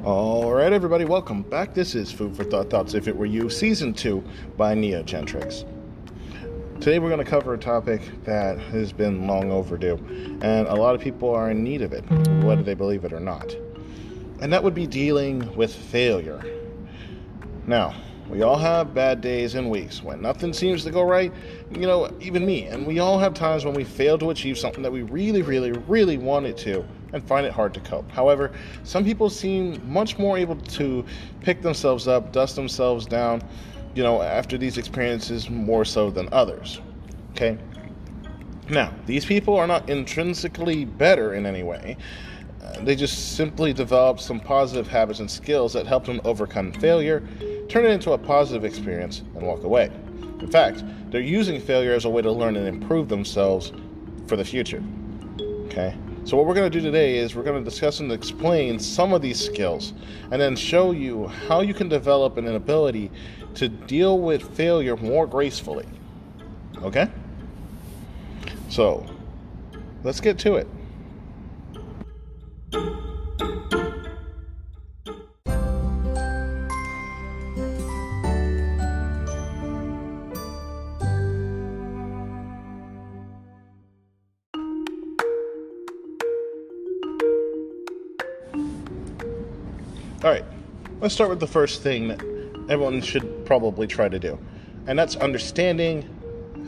Alright everybody, welcome back. This is Food for Thought, Thoughts If It Were You, Season 2 by Gentrics. Today we're going to cover a topic that has been long overdue, and a lot of people are in need of it, whether they believe it or not. And that would be dealing with failure. Now, we all have bad days and weeks when nothing seems to go right, even me, and we all have times when we fail to achieve something that we really wanted to, and find it hard to cope. However, some people seem much more able to pick themselves up, dust themselves down, after these experiences more so than others. Okay? Now, these people are not intrinsically better in any way. They just simply develop some positive habits and skills that help them overcome failure, turn it into a positive experience, and walk away. In fact, they're using failure as a way to learn and improve themselves for the future. Okay? So what we're going to do today is we're going to discuss and explain some of these skills and then show you how you can develop an ability to deal with failure more gracefully. Okay? So, let's get to it. Alright, let's start with the first thing that everyone should probably try to do, and that's understanding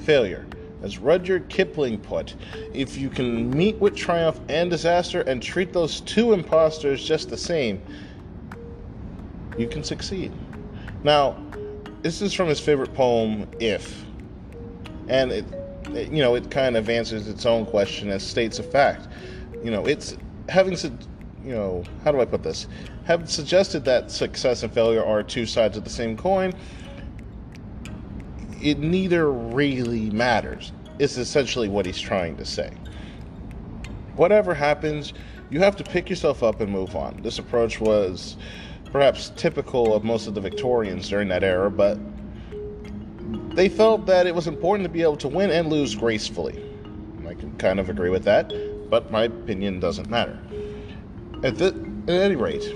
failure. As Rudyard Kipling put, if you can meet with triumph and disaster and treat those two imposters just the same, you can succeed. Now, this is from his favorite poem, If, and it kind of answers its own question as states a fact. It's having how do I put this? Have suggested that success and failure are two sides of the same coin. It neither really matters. It's essentially what he's trying to say. Whatever happens, you have to pick yourself up and move on. This approach was perhaps typical of most of the Victorians during that era, but they felt that it was important to be able to win and lose gracefully. I can kind of agree with that, but my opinion doesn't matter. At any rate,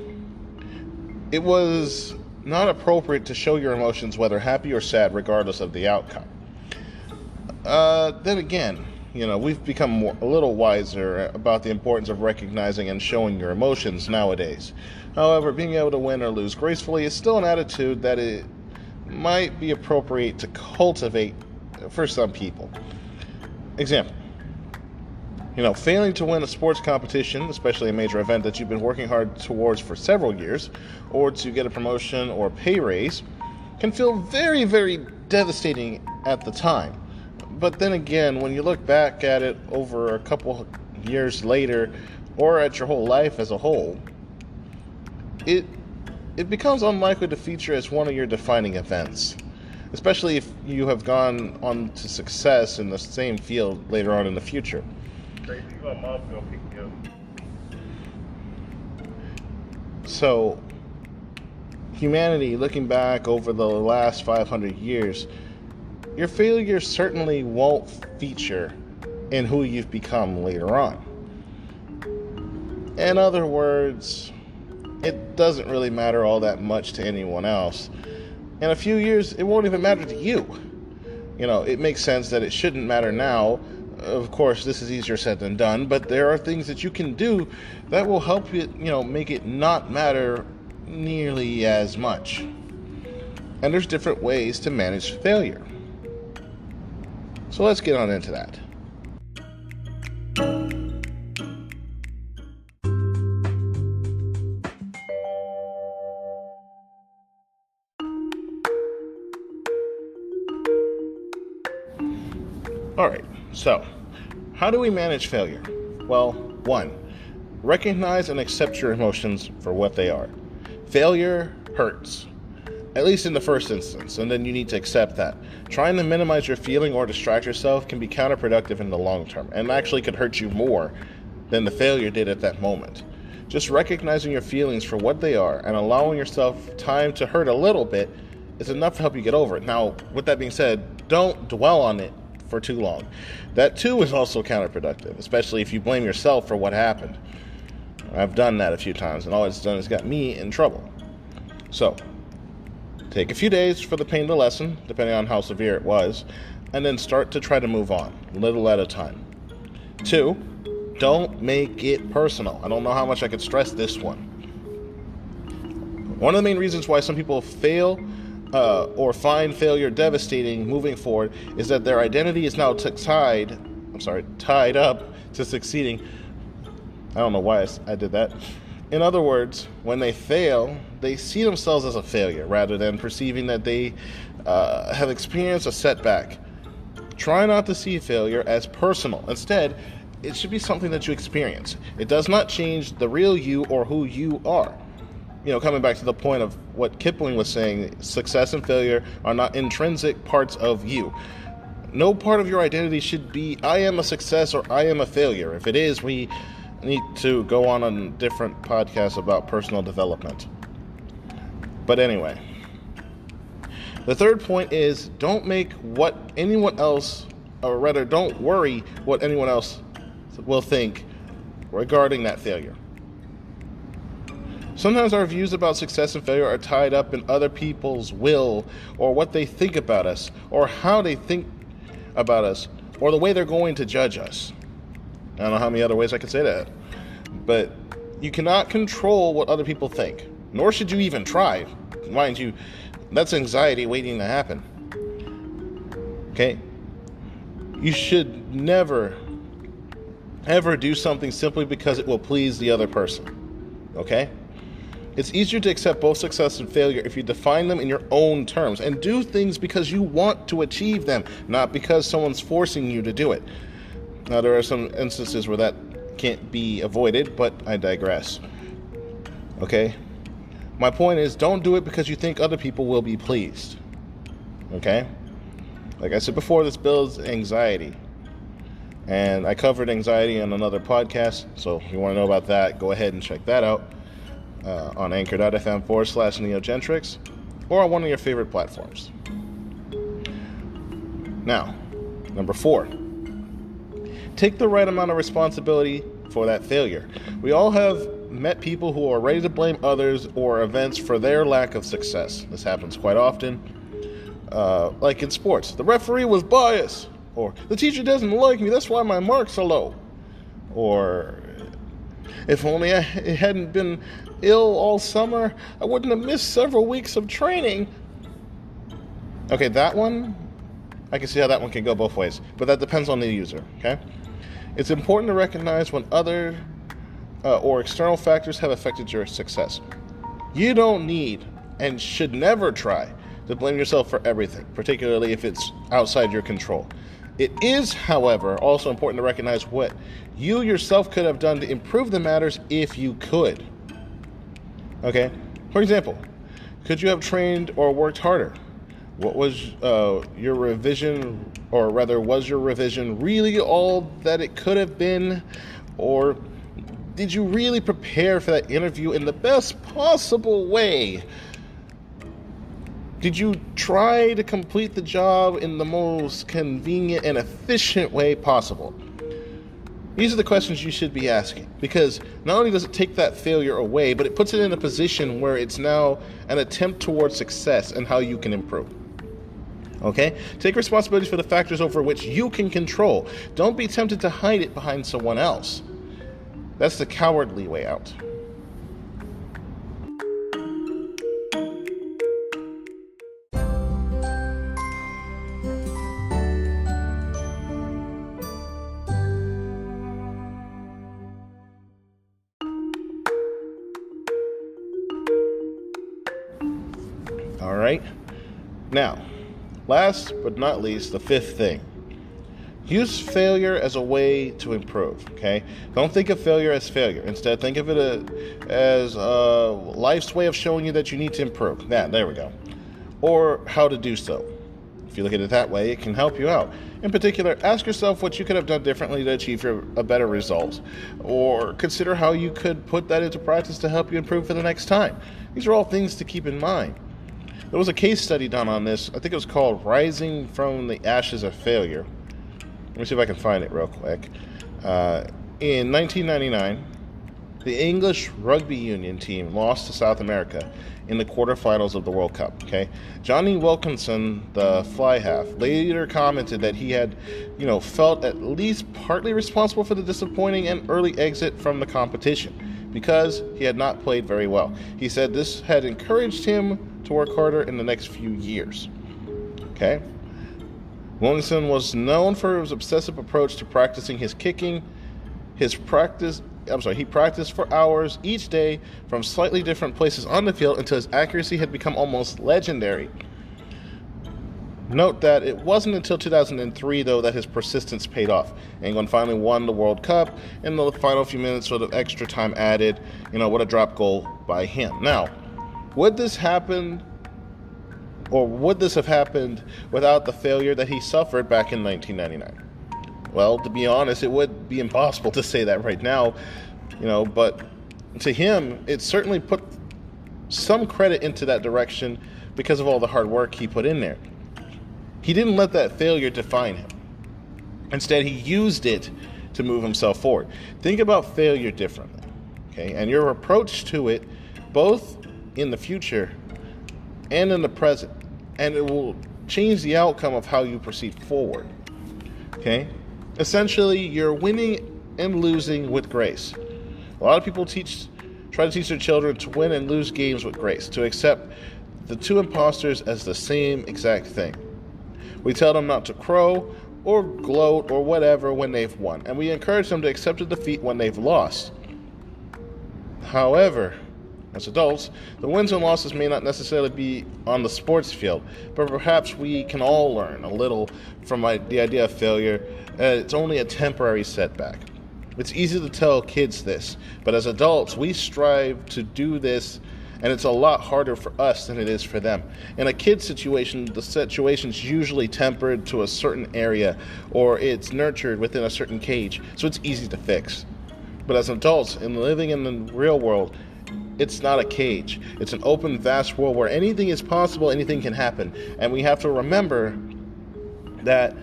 it was not appropriate to show your emotions, whether happy or sad, regardless of the outcome. Then again, we've become a little wiser about the importance of recognizing and showing your emotions nowadays. However, being able to win or lose gracefully is still an attitude that it might be appropriate to cultivate for some people. Example. Failing to win a sports competition, especially a major event that you've been working hard towards for several years, or to get a promotion or pay raise, can feel very devastating at the time. But then again, when you look back at it over a couple years later, or at your whole life as a whole, it becomes unlikely to feature as one of your defining events, especially if you have gone on to success in the same field later on in the future. So, humanity, looking back over the last 500 years, your failure certainly won't feature in who you've become later on. In other words, it doesn't really matter all that much to anyone else. In a few years, it won't even matter to you. It makes sense that it shouldn't matter now. Of course, this is easier said than done, but there are things that you can do that will help it, make it not matter nearly as much. And there's different ways to manage failure. So let's get on into that. Alright, so how do we manage failure? Well, 1. Recognize and accept your emotions for what they are. Failure hurts, at least in the first instance, and then you need to accept that. Trying to minimize your feeling or distract yourself can be counterproductive in the long term, and actually could hurt you more than the failure did at that moment. Just recognizing your feelings for what they are and allowing yourself time to hurt a little bit is enough to help you get over it. Now, with that being said, don't dwell on it for too long. That too is also counterproductive, especially if you blame yourself for what happened. I've done that a few times, and all it's done is got me in trouble. So, take a few days for the pain of the lesson, depending on how severe it was, and then start to try to move on, little at a time. 2, don't make it personal. I don't know how much I could stress this one. One of the main reasons why some people fail or find failure devastating moving forward is that their identity is now tied up to succeeding. I don't know why I did that. In other words, when they fail, they see themselves as a failure rather than perceiving that they have experienced a setback. Try not to see failure as personal. Instead, it should be something that you experience. It does not change the real you or who you are. Coming back to the point of what Kipling was saying, success and failure are not intrinsic parts of you. No part of your identity should be, I am a success or I am a failure. If it is, we need to go on a different podcast about personal development. But anyway, the third point is don't make what anyone else, or rather don't worry what anyone else will think regarding that failure. Sometimes our views about success and failure are tied up in other people's will or what they think about us or how they think about us or the way they're going to judge us. I don't know how many other ways I could say that. But you cannot control what other people think, nor should you even try. Mind you, that's anxiety waiting to happen. Okay? You should never, ever do something simply because it will please the other person. Okay? It's easier to accept both success and failure if you define them in your own terms and do things because you want to achieve them, not because someone's forcing you to do it. Now, there are some instances where that can't be avoided, but I digress. Okay? My point is, don't do it because you think other people will be pleased. Okay? Like I said before, this builds anxiety. And I covered anxiety on another podcast, so if you want to know about that, go ahead and check that out on anchor.fm/Gentrics or on one of your favorite platforms. Now, number 4. Take the right amount of responsibility for that failure. We all have met people who are ready to blame others or events for their lack of success. This happens quite often. Like in sports, the referee was biased, or the teacher doesn't like me, that's why my marks are low. Or, if only I hadn't been ill all summer, I wouldn't have missed several weeks of training. Okay, that one, I can see how that one can go both ways, but that depends on the user, okay? It's important to recognize when other or external factors have affected your success. You don't need and should never try to blame yourself for everything, particularly if it's outside your control. It is, however, also important to recognize what you yourself could have done to improve the matters if you could. Okay? For example, could you have trained or worked harder? What was your revision, or rather, was your revision really all that it could have been? Or did you really prepare for that interview in the best possible way? Did you try to complete the job in the most convenient and efficient way possible? These are the questions you should be asking, because not only does it take that failure away, but it puts it in a position where it's now an attempt towards success and how you can improve. Okay? Take responsibility for the factors over which you can control. Don't be tempted to hide it behind someone else. That's the cowardly way out. All right. Now, last but not least, the 5th thing. Use failure as a way to improve, okay? Don't think of failure as failure. Instead, think of it as life's way of showing you that you need to improve. Yeah, there we go. Or how to do so. If you look at it that way, it can help you out. In particular, ask yourself what you could have done differently to achieve a better result. Or consider how you could put that into practice to help you improve for the next time. These are all things to keep in mind. There was a case study done on this. I think it was called Rising from the Ashes of Failure. Let me see if I can find it real quick. In 1999, The English rugby union team lost to South America in the quarterfinals of the World Cup. Okay, Johnny Wilkinson, the fly half, later commented that he had, felt at least partly responsible for the disappointing and early exit from the competition because he had not played very well. He said this had encouraged him to work harder in the next few years. Okay, Wilkinson was known for his obsessive approach to practicing his kicking. He practiced for hours each day from slightly different places on the field until his accuracy had become almost legendary. Note that it wasn't until 2003, though, that his persistence paid off. England finally won the World Cup in the final few minutes with extra time added, what a drop goal by him. Now, would this have happened without the failure that he suffered back in 1999? Well, to be honest, it would be impossible to say that right now, but to him, it certainly put some credit into that direction because of all the hard work he put in there. He didn't let that failure define him. Instead, he used it to move himself forward. Think about failure differently, okay? And your approach to it, both in the future and in the present, and it will change the outcome of how you proceed forward, okay? Essentially, you're winning and losing with grace. A lot of people try to teach their children to win and lose games with grace, to accept the two imposters as the same exact thing. We tell them not to crow or gloat or whatever when they've won, and we encourage them to accept a defeat when they've lost. However, as adults, the wins and losses may not necessarily be on the sports field, but perhaps we can all learn a little from the idea of failure. It's only a temporary setback. It's easy to tell kids this, but as adults, we strive to do this, and it's a lot harder for us than it is for them. In a kid's situation, the situation's usually tempered to a certain area, or it's nurtured within a certain cage, so it's easy to fix. But as adults, in living in the real world, it's not a cage. It's an open, vast world where anything is possible, anything can happen. And we have to remember that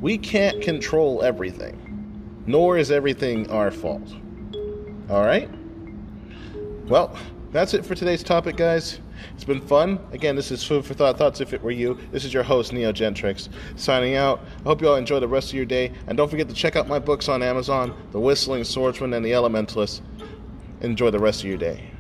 we can't control everything, nor is everything our fault. All right? Well, that's it for today's topic, guys. It's been fun. Again, this is Food for Thoughts If It Were You. This is your host, Gentrics, signing out. I hope you all enjoy the rest of your day. And don't forget to check out my books on Amazon, The Whistling Swordsman and The Elementalist. Enjoy the rest of your day.